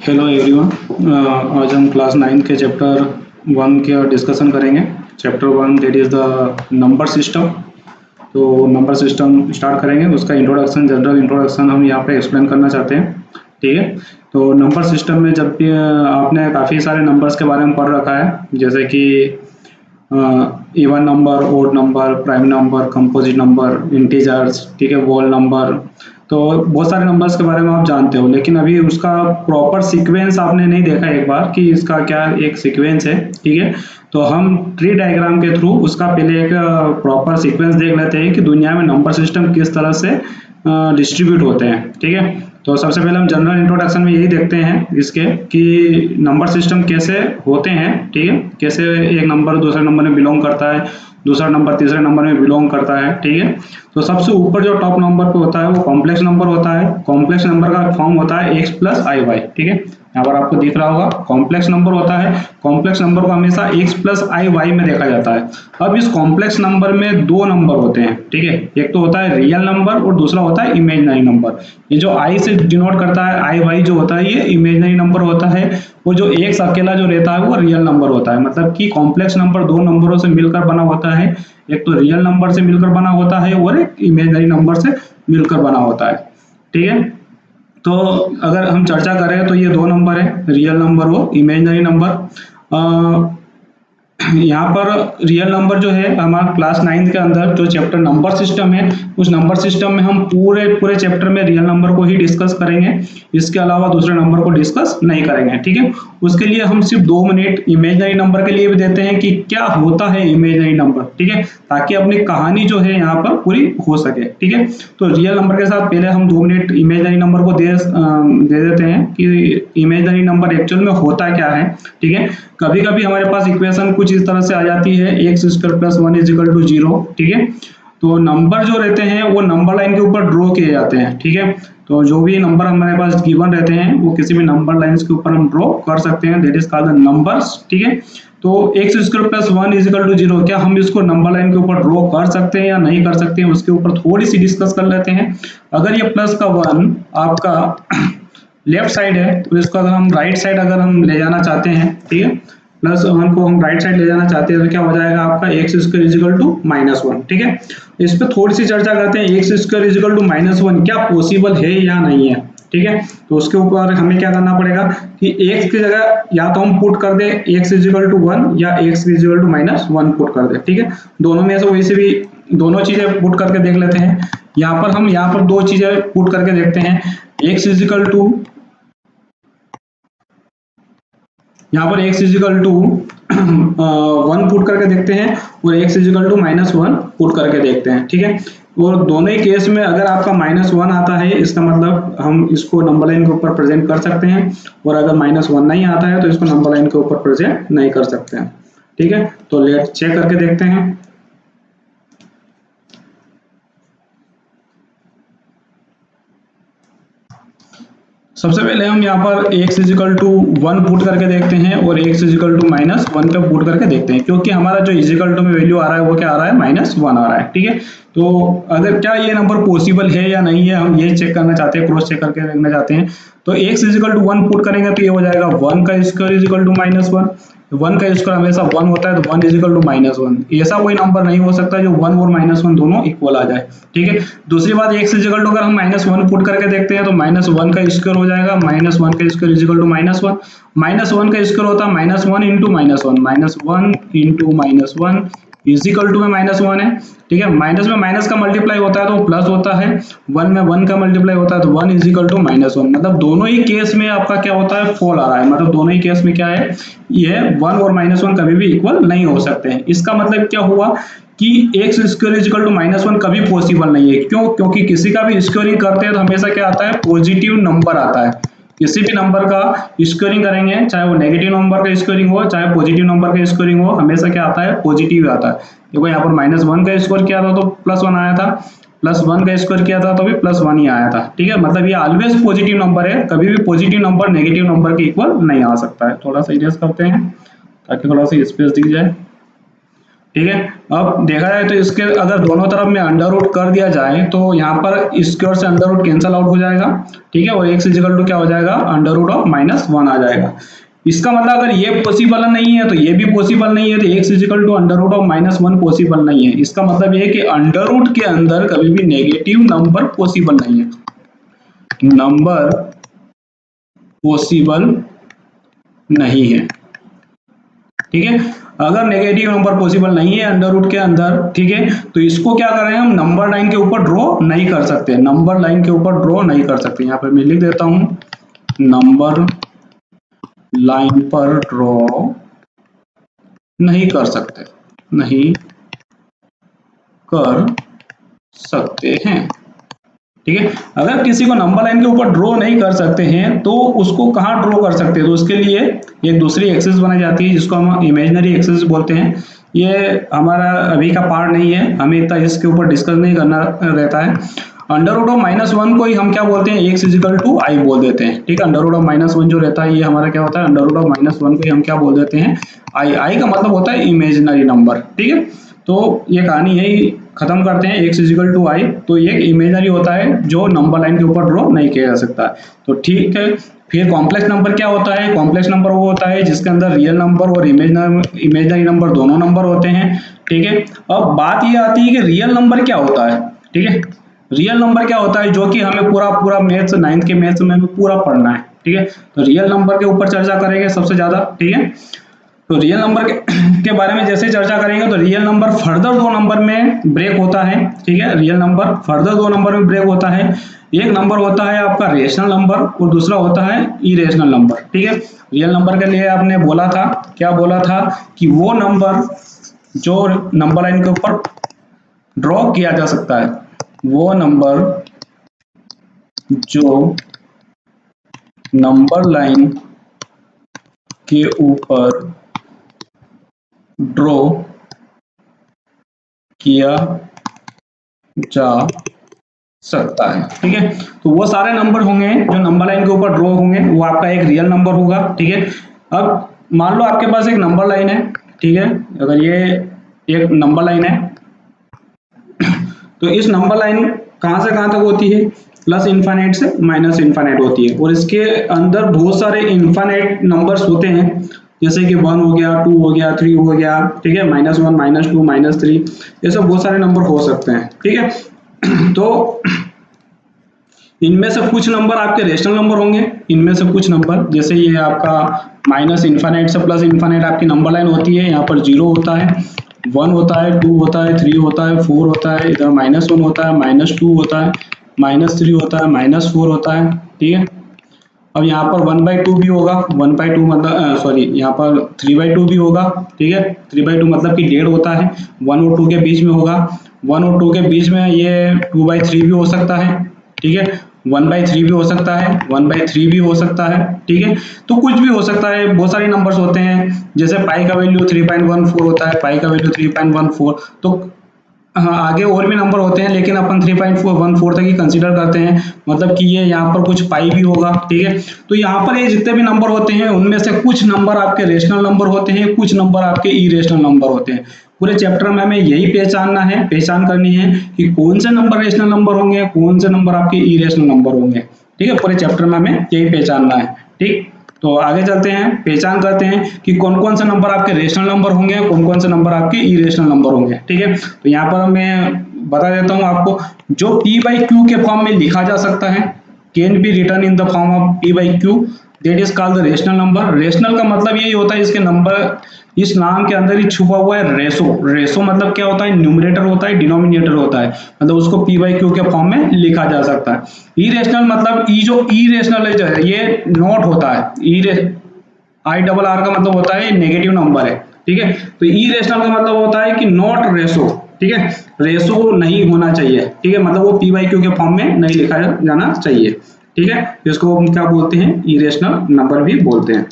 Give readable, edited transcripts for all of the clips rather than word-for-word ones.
Hello everyone. आज हम class 9 के चैप्टर 1 का डिस्कशन करेंगे। Chapter 1 that is the number system. तो नंबर सिस्टम स्टार्ट करेंगे, उसका इंट्रोडक्शन, जनरल इंट्रोडक्शन हम यहाँ पे एक्सप्लेन करना चाहते हैं। ठीक है, तो नंबर सिस्टम में जब भी आपने काफ़ी सारे नंबर्स के बारे में पढ़ रखा है, जैसे कि even number, odd number, prime number, composite number, integers, ठीक है, होल नंबर, तो बहुत सारे नंबर्स के बारे में आप जानते हो, लेकिन अभी उसका प्रॉपर सीक्वेंस आपने नहीं देखा एक बार कि इसका क्या एक सीक्वेंस है। ठीक है, तो हम ट्री डायग्राम के थ्रू उसका पहले एक प्रॉपर सीक्वेंस देख लेते हैं कि दुनिया में नंबर सिस्टम किस तरह से डिस्ट्रीब्यूट होते हैं। ठीक है, तो सबसे पहले हम जनरल इंट्रोडक्शन में यही देखते हैं इसके कि नंबर सिस्टम कैसे होते हैं। ठीक है, कैसे एक नंबर दूसरे नंबर में बिलोंग करता है, दूसरा नंबर तीसरे नंबर में बिलोंग करता है। ठीक है, तो सबसे ऊपर जो टॉप नंबर पे होता है वो कॉम्प्लेक्स नंबर होता है। कॉम्प्लेक्स नंबर का फॉर्म होता है x प्लस आई वाई। ठीक है, यहाँ पर आपको दिख रहा होगा कॉम्प्लेक्स नंबर होता है। कॉम्प्लेक्स नंबर को हमेशा x प्लस आई वाई में देखा जाता है। अब इस कॉम्प्लेक्स नंबर में दो नंबर होते हैं। ठीक है, एक तो होता है रियल नंबर और दूसरा होता है इमेजिनरी नंबर। ये जो i से डिनोट करता है, आई वाई जो होता है ये इमेजिनरी नंबर होता है, वो जो x अकेला जो रहता है वो रियल नंबर होता है। मतलब कि कॉम्प्लेक्स नंबर दो नंबरों से मिलकर बना होता है, एक तो रियल नंबर से मिलकर बना होता है और एक इमेजिनरी नंबर से मिलकर बना होता है। ठीक है, तो अगर हम चर्चा करें तो ये दो नंबर है, रियल नंबर और इमेजिनरी नंबर। यहाँ पर रियल नंबर जो है हमारा क्लास 9 के अंदर जो चैप्टर नंबर सिस्टम है, उस नंबर सिस्टम में हम पूरे चैप्टर में रियल नंबर को ही डिस्कस करेंगे, इसके अलावा दूसरे नंबर को डिस्कस नहीं करेंगे। ठीक है, उसके लिए हम सिर्फ 2 मिनट इमेजिनरी नंबर के लिए भी देते हैं कि क्या होता है इमेजिनरी नंबर। ठीक है, ताकि अपनी कहानी जो है यहाँ पर पूरी हो सके। ठीक है, तो रियल नंबर के साथ पहले हम 2 मिनट इमेजिनरी नंबर को दे देते हैं कि इमेजिनरी नंबर एक्चुअल में होता क्या है। ठीक है, कभी कभी हमारे पास इक्वेशन कुछ इस तरह से आ जाती है, X square plus 1 is equal to 0। ठीक है, तो नंबर जो रहते हैं वो नंबर लाइन के ऊपर ड्रॉ किए जाते हैं। ठीक है, तो जो भी नंबर हमारे पास गिवन रहते हैं वो किसी भी नंबर लाइंस के ऊपर हम ड्रॉ कर सकते हैं, that is called the numbers. ठीक है, तो X square plus 1 is equal to 0, क्या हम इसको नंबर लाइन के ऊपर ड्रॉ कर सकते हैं या नहीं कर सकते हैं, उसके ऊपर थोड़ी सी डिस्कस कर लेते हैं। अगर ये प्लस का 1 आपका लेफ्ट साइड है तो इसको अगर हम राइट साइड अगर हम ले जाना चाहते हैं, ठीक है, प्लस 1 को हम राइट साइड ले जाना चाहते हैं तो क्या हो जाएगा आपका X square is equal to minus 1। ठीक है, इस पे थोड़ी सी चर्चा करते हैं, X square is equal to minus 1 क्या पॉसिबल है या नहीं है। ठीक है, तो उसके ऊपर हमें क्या करना पड़ेगा कि x की जगह या तो हम पुट कर दे x इज इक्वल टू 1 या x is equal to minus 1 put कर दे। ठीक है, दोनों में से वैसे भी दोनों चीजें पुट करके देख लेते हैं। यहाँ पर हम यहाँ पर दो चीजें पुट करके देखते हैं, x इज इक्वल टू, यहाँ पर x इजिकल टू 1 पुट करके देखते हैं और x is equal to minus 1 put करके देखते हैं। ठीक है, और दोनों ही केस में अगर आपका माइनस 1 आता है इसका मतलब हम इसको नंबर लाइन के ऊपर प्रेजेंट कर सकते हैं, और अगर माइनस 1 नहीं आता है तो इसको नंबर लाइन के ऊपर प्रेजेंट नहीं कर सकते हैं। ठीक है, तो लेट चेक करके देखते हैं। सबसे पहले हम यहाँ पर x इजिकल टू 1 पुट करके देखते हैं और x इजिकल टू माइनस 1 पे पुट करके देखते हैं, क्योंकि हमारा जो इजिकल टू में वैल्यू आ रहा है वो क्या आ रहा है, माइनस 1 आ रहा है। ठीक है, तो अगर क्या ये नंबर पॉसिबल है या नहीं है हम ये चेक करना चाहते हैं, क्रॉस चेक करके देखना चाहते हैं। तो x इजिकल टू 1 पुट करेंगे तो ये हो जाएगा 1 का स्क्वायर इजिकल टू माइनस 1। 1 का स्क्वायर हमेशा 1 होता है तो 1 इजिकल टू माइनस 1, ऐसा कोई नंबर नहीं हो सकता जो 1 और माइनस 1 दोनों इक्वल आ जाए। ठीक है, दूसरी बात x इजिकल टू अगर हम माइनस 1 पुट करके देखते हैं तो माइनस 1 का स्क्वायर हो जाएगा, माइनस 1 का square is equal to minus 1। Minus 1 का स्क्वायर होता है minus 1 into minus 1, minus 1 into minus 1 is equal to में माइनस 1 है। ठीक है, माइनस में माइनस का मल्टीप्लाई होता है तो प्लस होता है, 1 में 1 का मल्टीप्लाई होता है तो 1 इजिकल टू माइनस 1। मतलब दोनों ही केस में आपका क्या होता है, फॉल आ रहा है, मतलब दोनों ही केस में क्या है, ये 1 और माइनस 1 कभी भी इक्वल नहीं हो सकते हैं। इसका मतलब क्या हुआ कि X square is equal to minus 1 कभी पॉसिबल नहीं है। क्यों? क्योंकि किसी का भी स्क्वायरिंग करते हैं तो हमेशा क्या आता है, पॉजिटिव नंबर आता है। किसी भी नंबर का स्क्वायरिंग करेंगे, चाहे वो नेगेटिव नंबर का स्क्वायरिंग हो चाहे पॉजिटिव नंबर का स्क्वायरिंग हो, हमेशा क्या आता है, पॉजिटिव आता है। देखो यहाँ पर माइनस 1 का स्क्वायर किया था तो प्लस 1 आया था, प्लस 1 का स्क्वायर किया था तो भी प्लस 1 ही आया था। ठीक है, मतलब ये ऑलवेज पॉजिटिव नंबर है, कभी भी पॉजिटिव नंबर नेगेटिव नंबर के इक्वल नहीं आ सकता है। थोड़ा सा इरेज करते हैं ताकि थोड़ा सा स्पेस दिख जाए। ठीक है। अब देखा जाए तो इसके अगर दोनों तरफ में अंडर रूट कर दिया जाए तो यहाँ पर स्क्वायर से अंडर रूट कैंसल आउट हो जाएगा, ठीक है, और x इजिकल टू क्या हो जाएगा, अंडर रूट ऑफ -1 आ जाएगा। इसका मतलब अगर ये पॉसिबल नहीं है तो ये भी पॉसिबल नहीं है, तो x is equal to under root of -1 possible नहीं है। इसका मतलब ये है कि अंडर रूट के अंदर कभी भी नेगेटिव नंबर पॉसिबल नहीं है, नंबर पॉसिबल नहीं है, ठीक है। अगर नेगेटिव नंबर पॉसिबल नहीं है अंडर रूट के अंदर, ठीक है, तो इसको क्या करें हम, नंबर लाइन के ऊपर ड्रॉ नहीं कर सकते, नंबर लाइन के ऊपर ड्रॉ नहीं कर सकते। यहाँ पर मैं लिख देता हूं, नंबर लाइन पर ड्रॉ नहीं कर सकते, नहीं कर सकते हैं, ठीक है। अगर किसी को नंबर लाइन के ऊपर ड्रॉ नहीं कर सकते हैं तो उसको कहाँ ड्रॉ कर सकते हैं, तो उसके लिए एक दूसरी एक्सिस बनाई जाती है जिसको हम इमेजिनरी एक्सिस बोलते हैं। ये हमारा अभी का पार्ट नहीं है, हमें इतना इसके ऊपर डिस्कस नहीं करना रहता है। अंडर रूट ऑफ -1 को ही हम क्या बोलते हैं, x इजिकल टू आई बोल देते हैं, ठीक है। अंडर रूट ऑफ -1 जो रहता है ये हमारा क्या होता है, अंडर रूट ऑफ -1 को ही हम क्या बोल देते हैं, आई का मतलब होता है इमेजिनरी नंबर, ठीक है। तो ये कहानी यही खत्म करते हैं, x इजिकल टू आई, तो ये इमेजिनरी होता है जो नंबर लाइन के ऊपर ड्रॉ नहीं किया जा सकता। तो ठीक है, फिर कॉम्प्लेक्स नंबर क्या होता है, कॉम्प्लेक्स नंबर वो होता है जिसके अंदर रियल नंबर और इमेजिनरी नंबर दोनों नंबर होते हैं, ठीक है। अब बात ये आती है कि रियल नंबर क्या होता है, ठीक है, रियल नंबर क्या होता है, जो कि हमें पूरा मैथ्स 9th के मैथ्स में पूरा पढ़ना है, ठीक है। तो रियल नंबर के ऊपर चर्चा करेंगे सबसे ज्यादा, ठीक है। तो रियल नंबर के बारे में जैसे चर्चा करेंगे तो रियल नंबर फर्दर दो नंबर में ब्रेक होता है, ठीक है। रियल नंबर फर्दर दो नंबर में ब्रेक होता है, एक नंबर होता है आपका रेशनल नंबर और दूसरा होता है इरेशनल नंबर, ठीक है। रियल नंबर के लिए आपने बोला था, क्या बोला था, कि वो नंबर जो नंबर लाइन के ऊपर ड्रॉ किया जा सकता है, वो नंबर जो नंबर लाइन के ऊपर ड्रॉ किया जा सकता है, ठीक है। तो वो सारे नंबर होंगे जो नंबर लाइन के ऊपर ड्रॉ होंगे, वो आपका एक रियल नंबर होगा, ठीक है। अब मान लो आपके पास एक नंबर लाइन है, ठीक है, अगर ये एक नंबर लाइन है तो इस नंबर लाइन कहां से कहां तक होती है, प्लस इनफाइनाइट से माइनस इनफाइनाइट होती है, और इसके अंदर बहुत सारे इनफाइनाइट नंबर्स होते हैं, जैसे कि 1 हो गया, 2 हो गया, 3 हो गया, ठीक है, -1 -2 -3, ये सब बहुत सारे नंबर हो सकते हैं, ठीक है। तो इनमें से कुछ नंबर आपके रेशनल नंबर होंगे, इनमें से कुछ नंबर, जैसे ये आपका माइनस इनफाइनाइट से प्लस इनफाइनाइट आपकी नंबर लाइन होती है, यहाँ पर 0 होता है, 1 होता है, 2 होता है, 3 होता है, 4 होता है, इधर -1 होता है, -2 होता है, -3 होता है, -4 होता है, ठीक है। अब यहाँ पर 1/2 भी होगा, 1/2 मतलब सॉरी, यहाँ पर 3/2 भी होगा, ठीक है। 3/2 मतलब कि 1.5 होता है, 1 और 2 के बीच में होगा, 1 और 2 के बीच में ये 2/3 भी हो सकता है, ठीक है। 1/3 भी हो सकता है, 1/3 भी हो सकता है, ठीक है। तो कुछ भी हो सकता है, बहुत सारे नंबर्स होते हैं, जैसे पाई का वैल्यू 3.14 होता है, पाई का वैल्यू 3.14, तो हाँ आगे और भी नंबर होते हैं लेकिन अपन 3.14 तक ही कंसीडर करते हैं, मतलब कि ये यहाँ पर कुछ पाई भी होगा, ठीक है। तो यहाँ पर ये जितने भी नंबर होते हैं उनमें से कुछ नंबर आपके रेशनल नंबर होते हैं, कुछ नंबर आपके इरेशनल नंबर होते हैं। पूरे चैप्टर में हमें यही पहचान करनी है कि कौन से नंबर रेशनल नंबर होंगे, कौन से नंबर आपके इरेशनल नंबर होंगे, ठीक है। पूरे चैप्टर में हमें यही पहचानना है, ठीक। तो आगे चलते हैं, पहचान करते हैं कि कौन कौन से नंबर आपके रेशनल नंबर होंगे, कौन कौन से नंबर आपके इरेशनल नंबर होंगे, ठीक है। तो यहाँ पर मैं बता देता हूँ आपको, जो p/q के फॉर्म में लिखा जा सकता है, can be return in the form of p/q, that is called the rational number. Rational का मतलब यही होता है, इसके नंबर इस नाम के अंदर ही छुपा हुआ है रेशो। रेशो मतलब क्या होता है, न्यूमरेटर होता है, डिनोमिनेटर होता है, मतलब उसको p/q के फॉर्म में लिखा जा सकता है। इरेशनल मतलब जो इरेशनल है ये नॉट होता है, IRR का मतलब होता है नेगेटिव नंबर है, ठीक है। तो इरेशनल का मतलब होता है कि नॉट रेशो, ठीक है, रेशो नहीं होना चाहिए, ठीक है, मतलब वो p/q के फॉर्म में नहीं लिखा जाना चाहिए, ठीक है। इसको हम क्या बोलते हैं, इरेशनल नंबर भी बोलते हैं।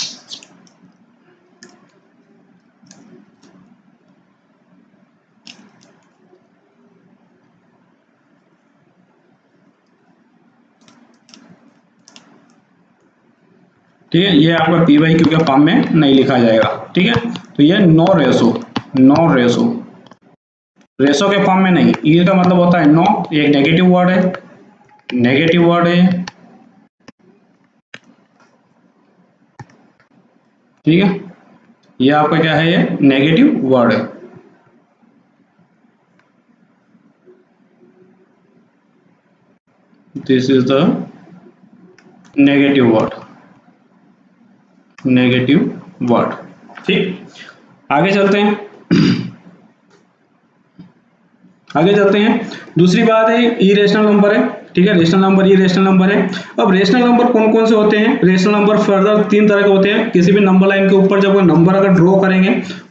ठीक है, ये आपका p/q के फॉर्म में नहीं लिखा जाएगा, ठीक है। तो ये no ratio, no ratio, ratio के फॉर्म में नहीं। ये का मतलब होता है नो, एक नेगेटिव वर्ड है, नेगेटिव वर्ड है, ठीक है, ये आपका क्या है, ये नेगेटिव वर्ड है। This is the negative word, negative word, ठीक। आगे चलते हैं, आगे चलते हैं। दूसरी बात है इरेशनल नंबर है, ठीक है, रेशनल नंबर, ये रेशनल नंबर है। अब रेशनल नंबर कौन कौन से होते हैं? रेशनल नंबर फर्दर तीन तरह के होते हैं। किसी भी नंबर लाइन के ऊपर जब वो नंबर अगर ड्रॉ करेंगे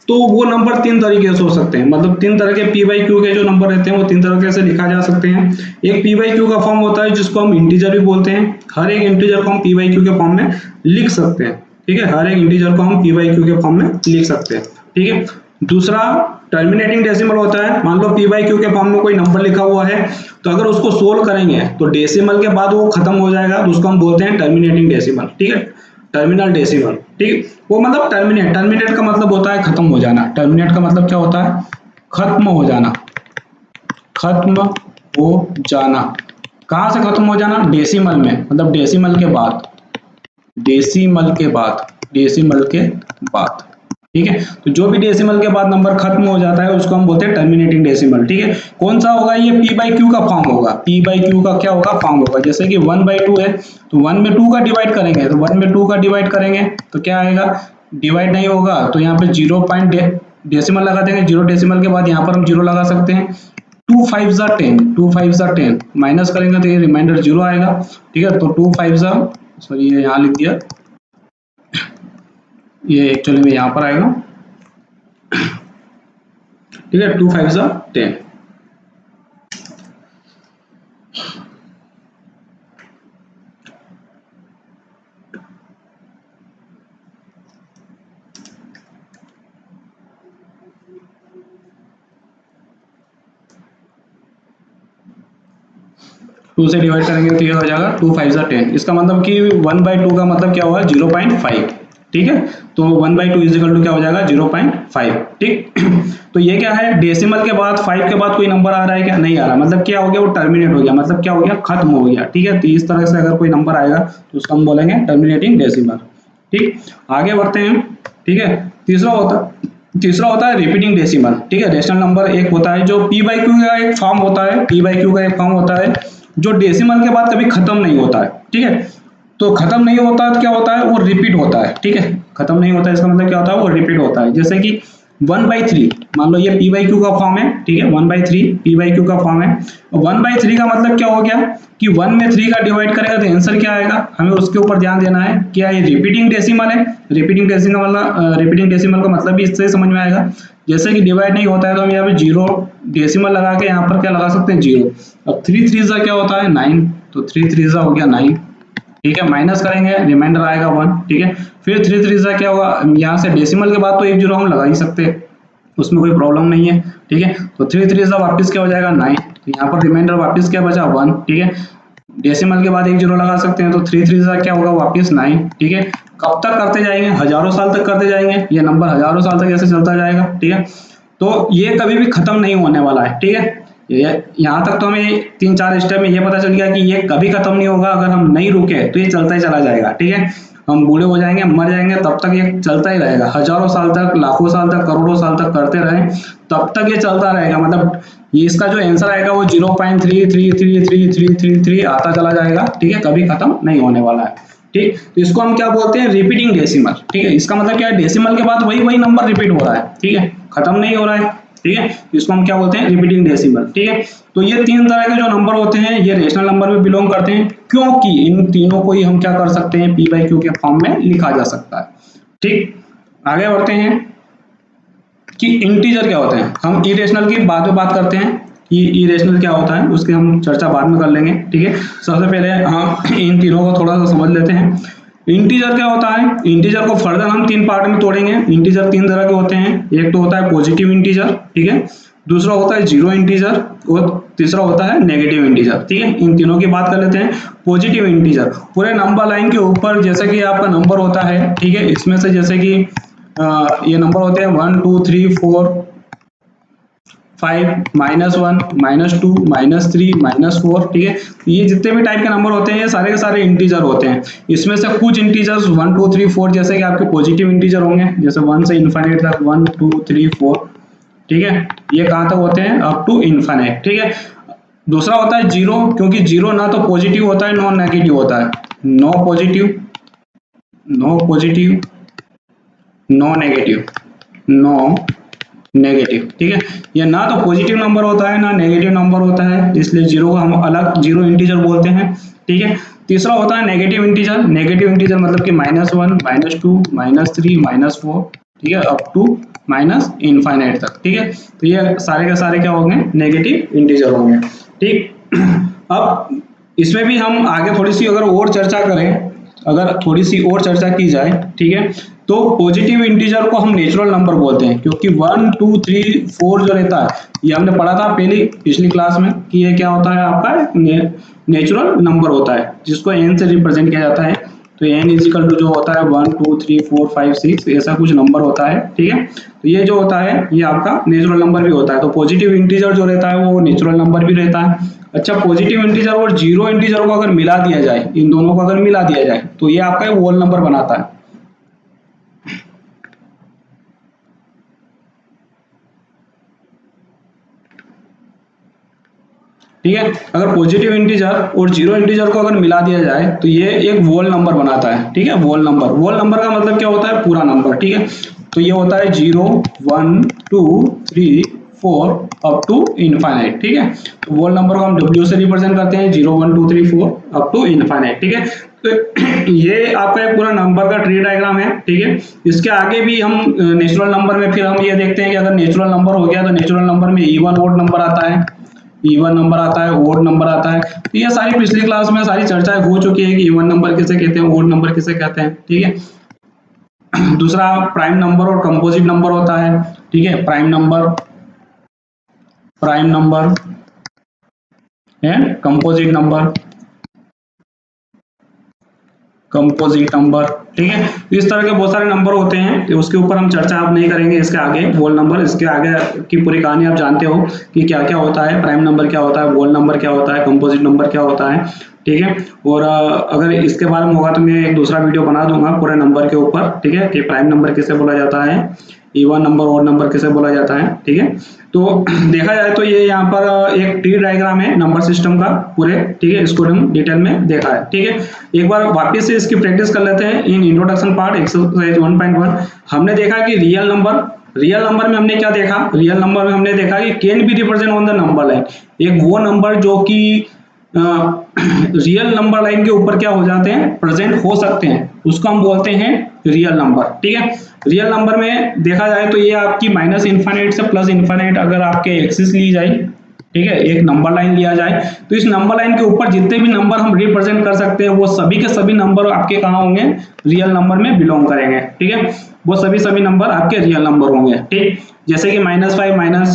तो वो नंबर तीन तरीके से हो सकते हैं, मतलब तीन तरह के पी बाई क्यू के जो नंबर रहते हैं वो तीन तरीके से लिखा जा सकते हैं। एक पी बाई क्यू का फॉर्म होता है जिसको हम इंटीजर भी बोलते हैं, हर एक इंटीजर को हम पी बाई क्यू के फॉर्म में लिख सकते हैं, ठीक है, हर एक इंटीजर को हम पी बाई क्यू के फॉर्म में लिख सकते हैं, ठीक है। दूसरा टर्मिनेटिंग डेसिमल होता है। मान लो पी बाई क्यू के फॉर्म में कोई नंबर लिखा हुआ है, तो अगर उसको सोल्व करेंगे तो डेसिमल के बाद वो खत्म हो जाएगा, तो उसको हम बोलते हैं टर्मिनेटिंग डेसिमल, ठीक है, टर्मिनल डेसिमल, ठीक। वो मतलब टर्मिनेट, टर्मिनेट का मतलब होता है खत्म हो जाना। टर्मिनेट का मतलब क्या होता है? खत्म हो जाना, खत्म हो जाना। कहां से खत्म हो जाना? डेसिमल में, मतलब डेसिमल के बाद, डेसिमल के बाद, डेसिमल के बाद, ठीक है। तो जो भी डेसिमल के बाद नंबर खत्म हो जाता है उसको हम बोलते हैं टर्मिनेटिंग डेसिमल, ठीक है। कौन सा होगा? ये पी बाई क्यू का फॉर्म होगा। पी बाई क्यू का क्या होगा? फॉर्म होगा। जैसे कि 1/2 है तो 1 में 2 का डिवाइड करेंगे, तो 1 में 2 का डिवाइड करेंगे तो क्या आएगा? डिवाइड नहीं होगा तो यहाँ पे 0 पॉइंट डेसिमल लगा देंगे, 0 डेसिमल के बाद यहाँ पर हम 0 लगा सकते हैं। 2 5 ज़ा 10, 2 5 ज़ा 10, माइनस करेंगे तो ये रिमाइंडर 0 आएगा, ठीक है। तो 2 5 ज़ा, सॉरी ये यहाँ लिख दिया, ये एक्चुअली में यहाँ पर आएगा, ठीक है, 2 5 ज़ा 10। टू से डिवाइड करेंगे तो ये हो जाएगा 2 5 ज़ा 10। इसका मतलब कि 1/2 का मतलब क्या हुआ? 0.5, ठीक है। तो 1/2 इज इक्वल टू क्या हो जाएगा? 0.5, ठीक। तो ये क्या है? डेसिमल के बाद 5 के बाद कोई नंबर आ रहा है क्या? नहीं आ रहा, मतलब क्या हो गया? वो टर्मिनेट हो गया, मतलब क्या हो गया? खत्म हो गया, ठीक है। तो इस तरह से अगर कोई नंबर आएगा तो उसको हम बोलेंगे टर्मिनेटिंग डेसिमल, ठीक। आगे बढ़ते हैं, ठीक है। तीसरा होता है रिपीटिंग डेसिमल, ठीक है। रेशनल नंबर एक होता है जो पी बाई क्यू का एक फॉर्म होता है, पी बाई क्यू का एक फॉर्म होता है जो डेसिमल के बाद कभी खत्म नहीं होता है, ठीक है। तो खत्म नहीं होता तो क्या होता है? वो रिपीट होता है, ठीक है। खत्म नहीं होता इसका मतलब क्या होता है? वो रिपीट होता है। जैसे कि 1/3, मान लो ये पी बाई क्यू का फॉर्म है, ठीक है, 1/3 पी बाई क्यू का फॉर्म है। 1/3 का मतलब क्या हो गया कि 1 में 3 का डिवाइड करेगा तो आंसर क्या आएगा? हमें उसके ऊपर ध्यान देना है। क्या ये रिपीटिंग डेसिमल है? रिपीटिंग डेसिमल का मतलब भी इससे समझ में आएगा। जैसे कि डिवाइड नहीं होता है तो हम यहाँ पे 0 डेसिमल लगा के यहाँ पर क्या लगा सकते हैं? 0। अब 3 3 क्या होता है? 9, तो 3 3 हो गया 9, ठीक है। माइनस करेंगे, रिमाइंडर आएगा 1, ठीक है। फिर 3 3 क्या होगा? यहाँ से डेसिमल के बाद तो एक 0 हम लगा ही सकते हैं, उसमें कोई प्रॉब्लम नहीं है, ठीक है। तो 3 3 वापस क्या हो जाएगा? 9, तो यहाँ पर रिमाइंडर वापस क्या बचा? 1, ठीक है। डेसिमल के बाद एक 0 लगा सकते हैं, तो 3 3 क्या होगा? वापस 9, ठीक है। कब तक करते जाएंगे? हजारों साल तक करते जाएंगे, ये नंबर हजारों साल तक ऐसे चलता जाएगा, ठीक है। तो ये कभी भी खत्म नहीं होने वाला है, ठीक है। यहाँ तक तो हमें 3 4 स्टेप में ये पता चल गया कि ये कभी खत्म नहीं होगा। अगर हम नहीं रुके तो ये चलता ही चला जाएगा, ठीक है। हम बूढ़े हो जाएंगे, मर जाएंगे, तब तक ये चलता ही रहेगा, हजारों साल तक, लाखों साल तक, करोड़ों साल तक करते रहें तब तक ये चलता रहेगा। मतलब ये इसका जो आंसर आएगा वो 0.333333 आता चला जाएगा, ठीक है, कभी खत्म नहीं होने वाला है, ठीक। तो इसको हम क्या बोलते हैं? रिपीटिंग डेसिमल, ठीक है। इसका मतलब क्या है? डेसिमल के बाद वही वही नंबर रिपीट हो रहा है, ठीक है, खत्म नहीं हो रहा है, ठीक है। इसको हम क्या बोलते हैं? रिपीटिंग डेसिमल, ठीक है। तो ये तीन तरह के जो नंबर होते हैं ये रेशनल नंबर में बिलोंग करते हैं, क्योंकि इन तीनों को ही हम क्या कर सकते हैं? पी बाई क्यू के फॉर्म में लिखा जा सकता है, ठीक। आगे बढ़ते हैं कि इंटीजर क्या होते हैं। हम इरेशनल की बाद में बात करते हैं कि इरेशनल क्या होता है, उसकी हम चर्चा बाद में कर लेंगे, ठीक है। सबसे पहले हम इन तीनों को थोड़ा सा समझ लेते हैं। इंटीजर क्या होता है? इंटीजर को फर्दर हम तीन पार्ट में तोड़ेंगे। इंटीजर तीन तरह के होते हैं, एक तो होता है पॉजिटिव इंटीजर, ठीक है, दूसरा होता है जीरो इंटीजर और तीसरा होता है नेगेटिव इंटीजर, ठीक है। इन तीनों की बात कर लेते हैं। पॉजिटिव इंटीजर पूरे नंबर लाइन के ऊपर, जैसे कि आपका नंबर होता है, ठीक है, इसमें से जैसे कि ये नंबर होते हैं 1 2 3 4 5, -1, -2, -3, -4, ठीक है। ये जितने भी टाइप के नंबर होते हैं ये सारे के सारे इंटीजर होते हैं। इसमें से कुछ इंटीजर्स 1, 2, 3, 4 जैसे कि आपके पॉजिटिव इंटीजर होंगे, जैसे 1 से इनफाइनाइट तक 1, 2, 3, 4, ठीक है। ये कहाँ तक होते हैं? अप टू इनफाइनाइट, ठीक है। दूसरा होता है जीरो, क्योंकि जीरो ना तो पॉजिटिव होता है नॉन नेगेटिव होता है। No positive, no positive, no negative, no negative, ठीक है। ये ना तो पॉजिटिव नंबर होता है ना नेगेटिव नंबर होता है, इसलिए जीरो को हम अलग जीरो इंटीजर बोलते हैं, ठीक है। तीसरा होता है नेगेटिव इंटीजर। नेगेटिव इंटीजर मतलब कि -1, -2, -3, -4, ठीक है, अप टू माइनस इनफाइनाइट तक, ठीक है। तो ये सारे के सारे क्या होंगे? नेगेटिव इंटीजर होंगे, ठीक। अब इसमें भी हम आगे थोड़ी सी अगर और चर्चा करें, अगर थोड़ी सी और चर्चा की जाए, ठीक है, तो पॉजिटिव इंटीजर को हम नेचुरल नंबर बोलते हैं, क्योंकि 1, 2, 3, 4 जो रहता है ये हमने पढ़ा था पिछली क्लास में कि ये क्या होता है आपका नेचुरल नंबर होता है, जिसको n से रिप्रेजेंट किया जाता है। तो n इजिकल टू जो होता है 1, 2, 3, 4, 5, 6 ऐसा कुछ नंबर होता है, ठीक है। तो ये जो होता है ये आपका नेचुरल नंबर भी होता है। तो पॉजिटिव इंटीजर जो रहता है वो नेचुरल नंबर भी रहता है। अच्छा, पॉजिटिव इंटीजर और जीरो इंटीजर को अगर मिला दिया जाए, इन दोनों को अगर मिला दिया जाए तो ये आपका होल नंबर बनाता है। ठीक है, अगर पॉजिटिव इंटीजर और जीरो इंटीजर को अगर मिला दिया जाए तो ये एक वोल नंबर बनाता है, ठीक है। वोल नंबर का मतलब क्या होता है? पूरा नंबर, ठीक है। तो ये होता है 0, 1, 2, 3, 4 अप टू इनफाइनाइट, ठीक है। तो वोल नंबर को हम W से रिप्रेजेंट करते हैं, 0, 1, 2, 3, 4 अप टू इनफाइनाइट, ठीक है। तो ये आपका एक पूरा नंबर का ट्री डायग्राम है, ठीक है। इसके आगे भी हम नेचुरल नंबर में फिर हम ये देखते हैं कि अगर नेचुरल नंबर हो गया तो नेचुरल नंबर में इवन ओड नंबर आता है, इवन नंबर आता है, ओड नंबर आता है। तो ये सारी पिछली क्लास में सारी चर्चाएं हो चुकी है कि इवन नंबर किसे कहते हैं, ओड नंबर किसे कहते हैं, ठीक है। दूसरा प्राइम नंबर और कंपोजिट नंबर होता है, ठीक है। Prime number and composite number, ठीक है। तो इस तरह के बहुत सारे नंबर होते हैं, तो उसके ऊपर हम चर्चा आप नहीं करेंगे। इसके आगे वोल नंबर, इसके आगे की पूरी कहानी आप जानते हो कि क्या क्या होता है, प्राइम नंबर क्या होता है, वोल नंबर क्या होता है, कंपोजिट नंबर क्या होता है, ठीक है। और अगर इसके बारे में होगा तो मैं एक दूसरा वीडियो बना दूंगा पूरे नंबर के ऊपर, ठीक है, कि प्राइम नंबर किसे बोला जाता है, इवन नंबर, ओड नंबर किसे बोला जाता है, ठीक है। तो देखा जाए तो ये यहाँ पर एक ट्री डायग्राम है नंबर सिस्टम का पूरे, ठीक है। इसको हम डिटेल में देखा है, ठीक है। एक बार वापस से इसकी प्रैक्टिस कर लेते हैं। इन इंट्रोडक्शन पार्ट एक्सरसाइज 1.1 हमने देखा कि रियल नंबर में हमने क्या देखा? रियल नंबर में हमने देखा कि can be represent on the number line. एक वो नंबर जो कि रियल नंबर लाइन के ऊपर क्या हो जाते हैं? प्रेजेंट हो सकते हैं, उसको हम बोलते हैं रियल नंबर, ठीक है। रियल नंबर में देखा जाए तो ये आपकी माइनस इनफाइनाइट से प्लस इनफाइनाइट अगर आपके एक्सिस ली जाए, ठीक है, एक नंबर लाइन लिया जाए, तो इस नंबर लाइन के ऊपर जितने भी नंबर हम रिप्रेजेंट कर सकते हैं वो सभी के सभी नंबर आपके कहाँ होंगे? रियल नंबर में बिलोंग करेंगे, ठीक है। वो सभी नंबर आपके रियल नंबर होंगे, ठीक। जैसे कि -5, -5,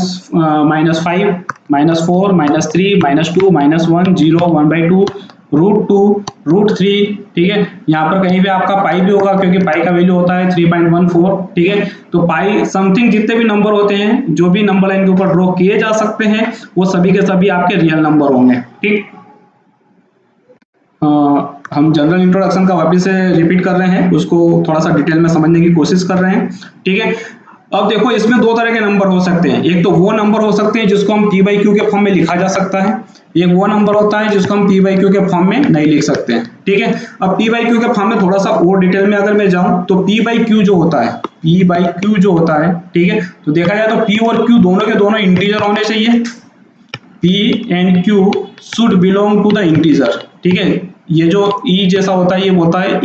-4, -3, -2, -1, 0, 1/2, √2, √3, ठीक है। यहाँ पर कहीं भी आपका पाई भी होगा क्योंकि पाई का वैल्यू होता है 3.14, ठीक है। तो पाई समथिंग जितने भी नंबर होते हैं जो भी नंबर लाइन के ऊपर ड्रॉ किए जा सकते हैं वो सभी के सभी आपके रियल नंबर होंगे, ठीक। हम जनरल इंट्रोडक्शन का वापस से रिपीट कर रहे हैं, उसको थोड़ा सा डिटेल में समझने की कोशिश कर रहे हैं, ठीक है। अब देखो इसमें दो तरह के नंबर हो सकते हैं। एक तो वो नंबर हो सकते हैं जिसको हम P/Q के फॉर्म में लिखा जा सकता है, एक वो नंबर होता है जिसको हम P/Q के फॉर्म में नहीं लिख सकते हैं, ठीक है। अब P/Q के फॉर्म में थोड़ा सा और डिटेल में अगर मैं जाऊं तो P/Q जो होता है, P/Q जो होता है, ठीक है, तो देखा जाए तो P और Q दोनों के दोनों इंटीजर होने चाहिए। P and Q should belong to the integer, ठीक है। ये जो E जैसा होता है ये होता है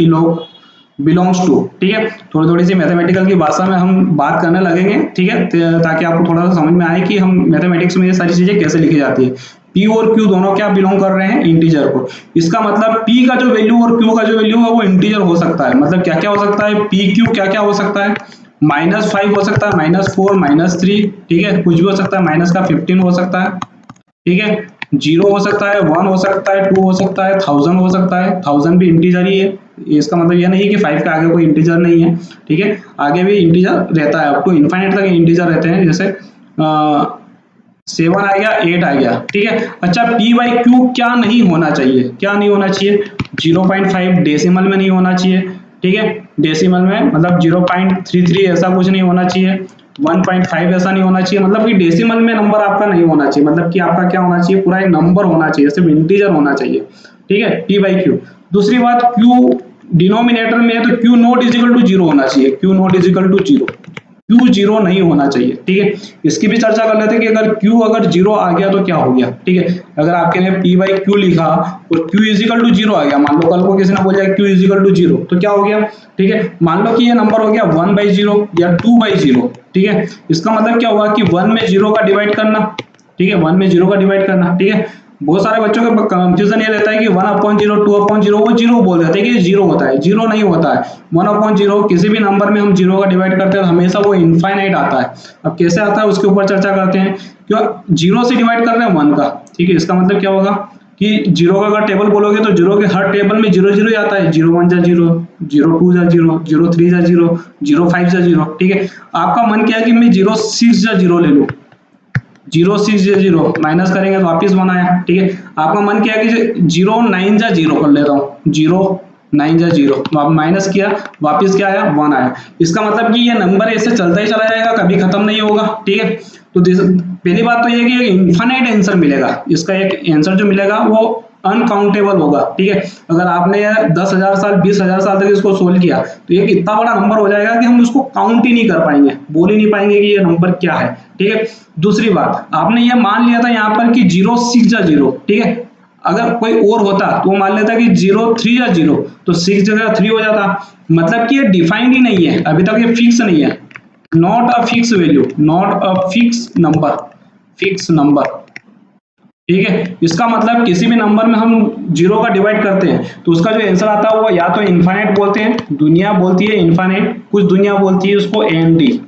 बिलोंग्स टू, ठीक है। थोड़ी सी मैथमेटिकल की भाषा में हम बात करने लगेंगे, ठीक है, ताकि आपको थोड़ा सा समझ में आए कि हम मैथमेटिक्स में ये सारी चीजें कैसे लिखी जाती है। P और Q दोनों क्या बिलोंग कर रहे हैं? इंटीजर को। इसका मतलब P का जो वैल्यू और Q का जो वैल्यू है वो इंटीजर हो सकता है। मतलब क्या क्या हो सकता है? PQ क्या क्या हो सकता है? -5 हो सकता है, -4, -3, ठीक है, कुछ भी हो सकता है, माइनस का 15 हो सकता है, ठीक है, 0 हो सकता है, 1 हो सकता है, 2 हो सकता है, 1000 हो सकता है। 1000 भी इंटीजर ही है, इसका मतलब यह नहीं है कि 5 के आगे कोई इंटीजर नहीं है, ठीक है, आगे भी इंटीजर रहता है, अप टू इनफाइनाइट तक इंटीजर रहते हैं। जैसे 7 आ गया, 8 आ गया, ठीक है। अच्छा पी बाई क्यू क्या नहीं होना चाहिए, क्या नहीं होना चाहिए, 0.5 डेसिमल में नहीं होना चाहिए, ठीक है, डेसिमल में मतलब 0.33 ऐसा कुछ नहीं होना चाहिए, 1.5 ऐसा नहीं होना चाहिए, मतलब कि डेसिमल में नंबर आपका नहीं होना चाहिए, मतलब कि आपका क्या होना चाहिए, पूरा एक नंबर होना चाहिए, सिर्फ इंटीजर होना चाहिए, ठीक है, पी बाई क्यू। दूसरी बात, क्यू डिनोमिनेटर में है तो Q not is equal to zero होना चाहिए, Q not is equal to zero, Q zero नहीं होना चाहिए, ठीक है। इसकी भी चर्चा कर लेते हैं कि अगर क्यू अगर जीरो आ गया तो क्या हो गया, ठीक है। अगर आपके ने पी बाई क्यू लिखा और Q is equal to zero आ गया, मान लो कल को किसी ने बोल दिया Q is equal to zero, तो क्या हो गया, ठीक है। मान लो कि ये नंबर हो गया 1/0 या 2/0, ठीक है। इसका मतलब क्या हुआ कि 1 में 0 का डिवाइड करना, ठीक है, 1 में 0 का डिवाइड करना, ठीक है। बहुत सारे बच्चों का कंफ्यूजन ये रहता है कि 1/0 2/0 वो जीरो बोल देते हैं कि जीरो होता है, जीरो नहीं होता है। 1/0 किसी भी नंबर में हम जीरो का डिवाइड करते हैं तो हमेशा वो इनफाइनाइट आता है। अब कैसे आता है उसके ऊपर चर्चा करते हैं। क्यों जीरो से डिवाइड कर रहे हैं 1 का, ठीक है। इसका मतलब क्या होगा कि जीरो का अगर टेबल बोलोगे तो जीरो के हर टेबल में जीरो जीरो आता है, 0 1 जा 0, 0 2 जा 0, 0 3 जा 0, 0 5 जा 0, ठीक है। आपका मन क्या है कि मैं 0 6 जा 0 ले लूं, 0 6 जा 0 माइनस करेंगे तो वापिस 1 आया, ठीक है। आपका मन क्या है कि 0 9 जा 0 कर लेता हूँ, 0 9 जा 0, आप माइनस किया वापिस क्या आया 1 आया। इसका मतलब कि ये नंबर ऐसे चलता ही चला जाएगा, कभी खत्म नहीं होगा, ठीक है। तो पहली बात तो ये कि इनफाइनाइट आंसर मिलेगा, इसका एक आंसर जो मिलेगा वो अनकाउंटेबल होगा, ठीक है। अगर आपने 10,000 साल 20,000 साल तक इसको सोल्व किया तो ये इतना बड़ा नंबर हो जाएगा कि हम उसको काउंट ही नहीं कर पाएंगे, बोल ही नहीं पाएंगे कि ये नंबर क्या है, ठीक है। दूसरी बात, आपने ये मान लिया था यहाँ पर कि 0 6 जा 0, ठीक है। अगर कोई और होता तो मान लेता कि 0 3 जा 0, तो 6 जगह 3 हो जाता, मतलब कि ये डिफाइंड ही नहीं है, अभी तक ये फिक्स नहीं है, not a fix value, not a fix number, fix number, ठीक है। इसका मतलब किसी भी नंबर में हम 0 का डिवाइड करते हैं तो उसका जो आंसर आता है वो या तो इनफाइनाइट बोलते हैं, दुनिया बोलती है इनफाइनाइट, कुछ दुनिया बोलती है उसको एनडी,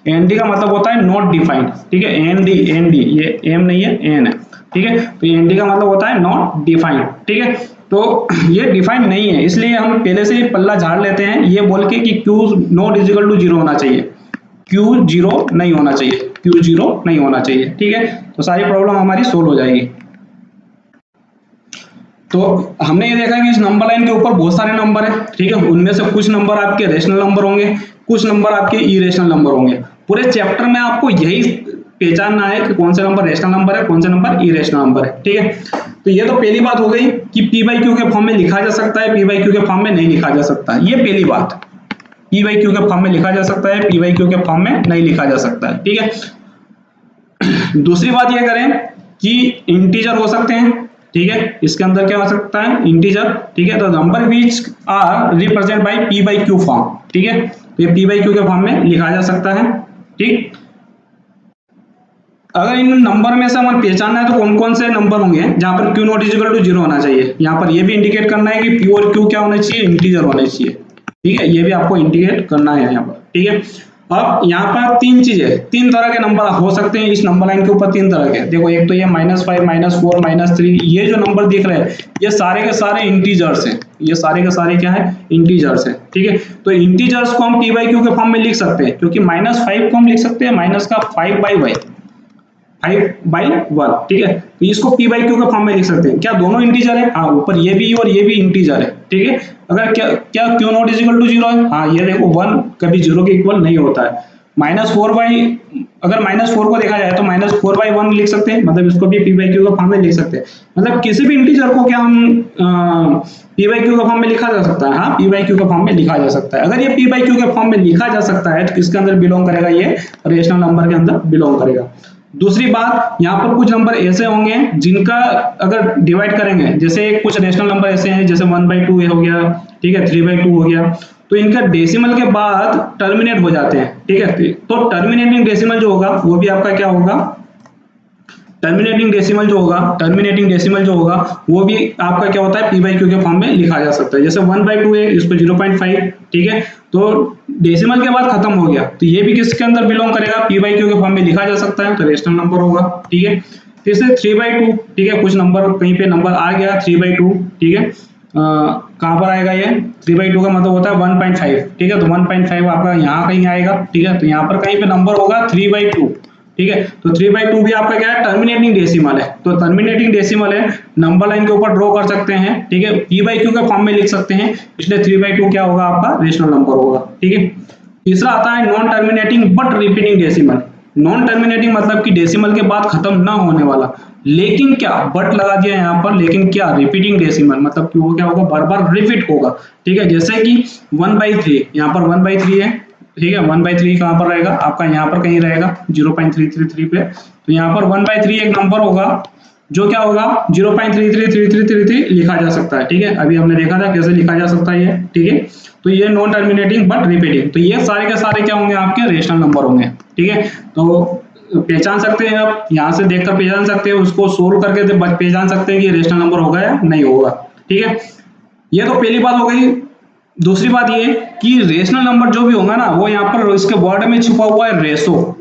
एनडी का मतलब होता है नॉट डिफाइंड, ठीक है। एनडी, एनडी ये एम नहीं है एन है, ठीक है। तो एनडी का मतलब होता है नॉट डिफाइंड, ठीक है। तो ये डिफाइंड नहीं है, इसलिए हम पहले से ही पल्ला झाड़ लेते हैं ये बोल के कि Q not is equal to 0 होना चाहिए, क्यू 0 नहीं होना चाहिए, क्यू 0 नहीं होना चाहिए, ठीक है। तो सारी प्रॉब्लम हमारी सोल्व हो जाएगी। तो हमने ये देखा कि इस नंबर लाइन के ऊपर बहुत सारे नंबर है, ठीक है। उनमें से कुछ नंबर आपके रेशनल नंबर होंगे, कुछ नंबर आपके इरेशनल नंबर होंगे। पूरे चैप्टर में आपको यही पहचानना है कि कौन से नंबर रेशनल नंबर है, कौन से नंबर इरेशनल नंबर है, ठीक है। तो ये तो पहली बात हो गई कि पी बाई क्यू के फॉर्म में लिखा जा सकता है, पी बाई क्यू के फॉर्म में नहीं लिखा जा सकता, ये पहली बात। पी बाई क्यू के फॉर्म में लिखा जा सकता है, पी बाई क्यू के फॉर्म में नहीं लिखा जा सकता है, ठीक है। दूसरी बात ये करें कि इंटीजर हो सकते हैं, ठीक है। इसके अंदर क्या हो सकता है इंटीजर, ठीक है। तो number which are represent by P by Q form, ठीक है। तो ये पी बाई क्यू के फॉर्म में लिखा जा सकता है, ठीक। अगर इन नंबर में से हमें पहचानना है तो कौन कौन से नंबर होंगे जहां पर Q not is equal to 0 होना चाहिए, यहाँ पर ये भी इंडिकेट करना है कि पी और क्यू क्या होना चाहिए, इंटीजर होने चाहिए, ठीक है। ये भी आपको इंडिकेट करना है यहाँ पर, ठीक है। अब यहाँ पर तीन चीजें, तीन तरह के नंबर हो सकते हैं इस नंबर लाइन के ऊपर, तीन तरह के। देखो एक तो ये -5 -4 -3, ये जो नंबर दिख रहे हैं ये सारे के सारे इंटीजर्स हैं, ये सारे के सारे क्या है इंटीजर्स हैं, ठीक है। तो इंटीजर्स को हम पी बाई क्यू के फॉर्म में लिख सकते हैं, क्योंकि -5 को हम लिख सकते हैं माइनस का 5/1, ठीक है। तो इसको पी बाई क्यू के फॉर्म में लिख सकते हैं। क्या दोनों इंटीजर है? हाँ, ऊपर ये भी और ये भी इंटीजर है, ठीक है। अगर क्या क्या Q not is equal to 0 है? हाँ, ये देखो 1 कभी 0 के इक्वल नहीं होता है। अगर -4 को देखा जाए तो -4/1 लिख सकते हैं, मतलब इसको भी पी बाई क्यू के फॉर्म में लिख सकते हैं। मतलब किसी भी इंटीजर को क्या हम पी बाई क्यू के फॉर्म में लिखा जा सकता है, हाँ पी बाई क्यू के फॉर्म में लिखा जा सकता है। अगर ये पी बाई क्यू के फॉर्म में लिखा जा सकता है तो किसके अंदर बिलोंग करेगा, ये रेशनल नंबर के अंदर बिलोंग करेगा। दूसरी बात, यहाँ पर कुछ नंबर ऐसे होंगे जिनका अगर डिवाइड करेंगे, जैसे कुछ रेशनल नंबर ऐसे हैं जैसे 1/2 हो गया, ठीक है, 3/2 हो गया, तो इनका डेसिमल के बाद टर्मिनेट हो जाते हैं, ठीक है। तो टर्मिनेटिंग डेसिमल जो होगा वो भी आपका क्या होगा, टर्मिनेटिंग डेसिमल जो होगा वो भी आपका क्या होता है पी बाई क्यू के फॉर्म में लिखा जा सकता है। जैसे 1/2 है, इसको 0.5, ठीक है। तो डेसिमल के बाद खत्म हो गया तो ये भी किसके अंदर बिलोंग करेगा, पी बाई क्यू के फॉर्म में लिखा जा सकता है, तो रेशनल नंबर होगा, ठीक है। फिर से 3/2, ठीक है, कुछ नंबर कहीं पे नंबर आ गया 3/2, ठीक है। कहाँ पर आएगा ये 3/2 का मतलब होता है 1.5, ठीक है। तो 1.5 आपका यहाँ कहीं आएगा, ठीक है। तो यहाँ पर कहीं पे नंबर होगा 3/2, ठीक है। तो 3/2 भी आपका क्या है, टर्मिनेटिंग डेसिमल है। तो टर्मिनेटिंग डेसिमल है, नंबर लाइन के ऊपर ड्रॉ कर सकते हैं, ठीक है, p/q के फॉर्म में लिख सकते हैं, इसलिए 3/2 क्या होगा आपका रेशनल नंबर होगा, ठीक है। तीसरा आता है non terminating but repeating decimal. Non terminating मतलब कि डेसिमल के बाद खत्म ना होने वाला, लेकिन क्या बट लगा दिया यहाँ पर, लेकिन क्या रिपीटिंग डेसिमल मतलब कि वो क्या होगा, बार बार रिपीट होगा, ठीक है। जैसे कि 1/3, यहाँ पर 1/3 है, ठीक है, 1/3 कहाँ पर रहेगा आपका, यहाँ पर कहीं रहेगा 0.333 पे। तो यहाँ पर 1/3 एक नंबर होगा जो क्या होगा 0.333333 लिखा जा सकता है, ठीक है। अभी हमने देखा था कैसे लिखा जा सकता है ये, ठीक है। तो ये नॉन टर्मिनेटिंग बट रिपीटिंग, तो ये सारे के सारे क्या होंगे आपके रेशनल नंबर होंगे, ठीक है। तो पहचान सकते हैं, आप यहाँ से देखकर पहचान सकते हैं, उसको सोल्व करके पहचान सकते हैं कि रेशनल नंबर होगा या नहीं होगा, ठीक है। ये तो पहली बात हो गई। दूसरी बात ये कि रेशनल नंबर जो भी होगा ना, वो यहाँ पर इसके वर्ड में छुपा हुआ है रेशो,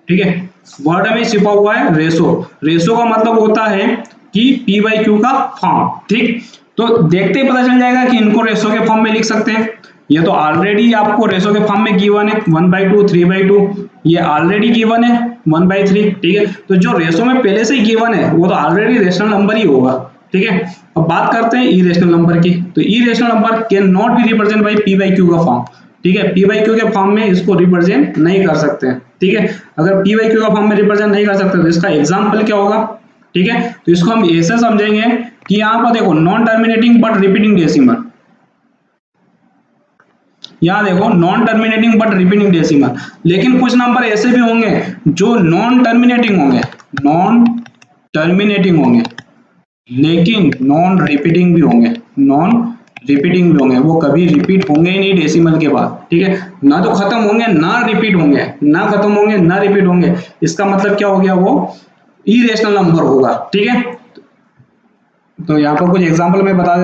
ठीक है, वर्ड में छिपा हुआ है रेशो। रेशो का मतलब होता है कि p/q का फॉर्म, ठीक। तो देखते ही पता चल जाएगा कि इनको रेशो के फॉर्म में लिख सकते हैं। ये तो ऑलरेडी आपको रेशो के फॉर्म में गिवन है 1/2 3/2, ये ऑलरेडी गिवन है 1/3, ठीक है। तो जो रेशो में पहले से ही गिवन है वो तो ऑलरेडी रेशनल नंबर ही होगा, ठीक है। अब बात करते हैं इरेशनल नंबर की। तो irrational number can not be represent by p/q का फॉर्म, ठीक है। p/q के फॉर्म में इसको रिप्रेजेंट नहीं कर सकते हैं, ठीक है। अगर p/q का फॉर्म में रिप्रेजेंट नहीं कर सकते तो इसका एग्जांपल क्या होगा, ठीक है। तो इसको हम ऐसे समझेंगे कि यहाँ पर देखो non terminating but repeating decimal, यहाँ देखो non terminating but repeating decimal, लेकिन कुछ नंबर ऐसे भी होंगे जो नॉन टर्मिनेटिंग होंगे, नॉन टर्मिनेटिंग होंगे लेकिन नॉन रिपीटिंग भी होंगे, नॉन रिपीटिंग भी होंगे, वो कभी रिपीट होंगे ही नहीं डेसिमल के बाद, ठीक है। ना तो खत्म होंगे ना रिपीट होंगे, ना खत्म होंगे ना रिपीट होंगे, इसका मतलब क्या हो गया, वो इरेशनल नंबर होगा, ठीक है। तो यहाँ पर कुछ एग्जांपल मैं बता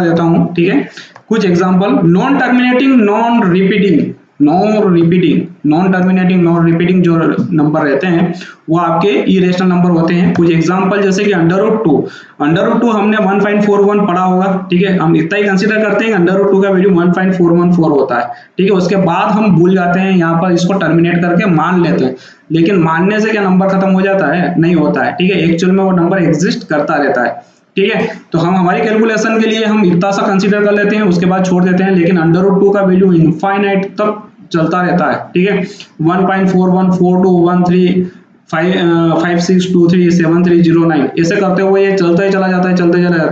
देता हूँ, ठीक है। कुछ example, non terminating non repeating, non terminating non repeating जो नंबर रहते हैं वो आपके इरेशनल नंबर होते हैं। कुछ एग्जांपल जैसे कि √2 हमने 1.41 पढ़ा होगा, ठीक है। हम इतना ही कंसीडर करते हैं √2 का वैल्यू 1.414 होता है, ठीक है। उसके बाद हम भूल जाते हैं, यहाँ पर इसको टर्मिनेट करके मान लेते हैं, लेकिन मानने से क्या नंबर खत्म हो जाता है, नहीं होता है, ठीक है। एक्चुअल में वो नंबर एग्जिस्ट करता रहता है, ठीक है। तो हम हमारी कैलकुलेशन के लिए हम इतना सा कंसीडर कर लेते हैं, उसके बाद छोड़ देते हैं, लेकिन √2 का वैल्यू इनफाइनाइट तक चलता रहता है, ठीक है। 1.414213 56237309 ऐसे करते हुए ये चलता ही चला जाता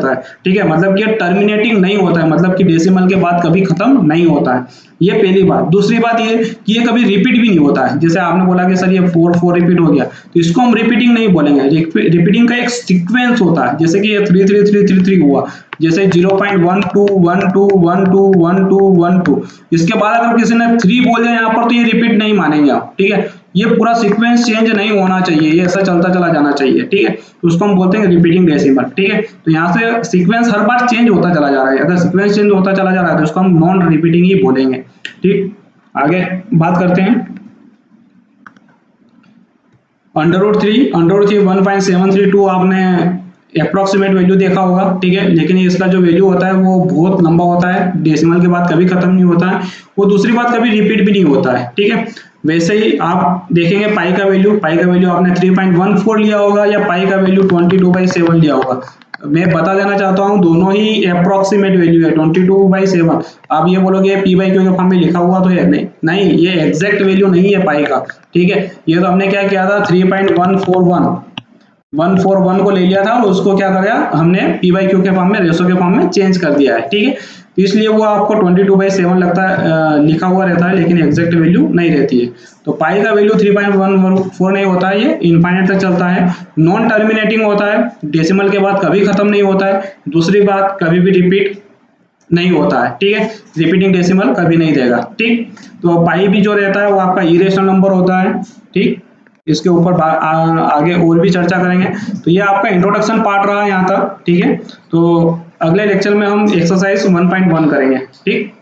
है, ठीक है। मतलब ये टर्मिनेटिंग नहीं होता है, मतलब कि डेसिमल के बाद कभी खत्म नहीं होता है, ये पहली बात। दूसरी बात ये कि ये कभी रिपीट भी नहीं होता है। जैसे आपने बोला कि सर ये 4 रिपीट हो गया, तो इसको हम रिपीटिंग नहीं बोलेंगे, रिपीटिंग का एक सीक्वेंस होता है। जैसे कि ये 33333 हुआ, जैसे 0.12121212, इसके बाद अगर किसी ने 3 बोल दिया यहाँ पर तो ये रिपीट नहीं मानेंगे आप, ठीक है। ये पूरा सीक्वेंस चेंज नहीं होना चाहिए, ये ऐसा चलता चला जाना चाहिए, ठीक है। तो उसको हम बोलते हैं रिपीटिंग डेसिमल, ठीक है। तो यहाँ से सीक्वेंस हर बार चेंज होता चला जा रहा है, अगर सीक्वेंस चेंज होता चला जा रहा है तो उसको हम नॉन रिपीटिंग ही बोलेंगे, ठीक। आगे बात करते हैं √3 1.732 आपने अप्रोक्सीमेट वैल्यू देखा होगा, ठीक है। लेकिन इसका जो वैल्यू होता है वो बहुत लंबा होता है, डेसिमल के बाद कभी खत्म नहीं होता है, वो दूसरी बात कभी रिपीट भी नहीं होता है, ठीक है। वैसे ही आप देखेंगे पाई का वैल्यू आपने 3.14 लिया होगा या पाई का वैल्यू 22/7 लिया होगा। मैं बता देना चाहता हूँ दोनों ही अप्रोक्सीमेट वैल्यू है 22/7। आप ये बोलोगे p/q के फॉर्म में लिखा हुआ तो है, नहीं ये एग्जैक्ट वैल्यू नहीं है पाई का, ठीक है। ये तो हमने क्या किया था 3.141 को ले लिया था और उसको क्या कर दिया हमने p/q के फॉर्म में, रेशो के फॉर्म में चेंज कर दिया है, ठीक है। तो इसलिए वो आपको 22/7 लगता है, लिखा हुआ रहता है, लेकिन एग्जैक्ट वैल्यू नहीं रहती है। तो पाई का वैल्यू 3.114 नहीं होता है, ये इनफाइनाइट तक चलता है, नॉन टर्मिनेटिंग होता है, डेसिमल के बाद कभी खत्म नहीं होता है, दूसरी बात कभी भी रिपीट नहीं होता है, ठीक है। रिपीटिंग डेसिमल कभी नहीं देगा, ठीक। तो पाई भी जो रहता है वो आपका इरेशनल नंबर होता है, ठीक। इसके ऊपर आगे और भी चर्चा करेंगे। तो ये आपका इंट्रोडक्शन पार्ट रहा यहाँ तक, ठीक है। तो अगले लेक्चर में हम एक्सरसाइज 1.1 करेंगे, ठीक।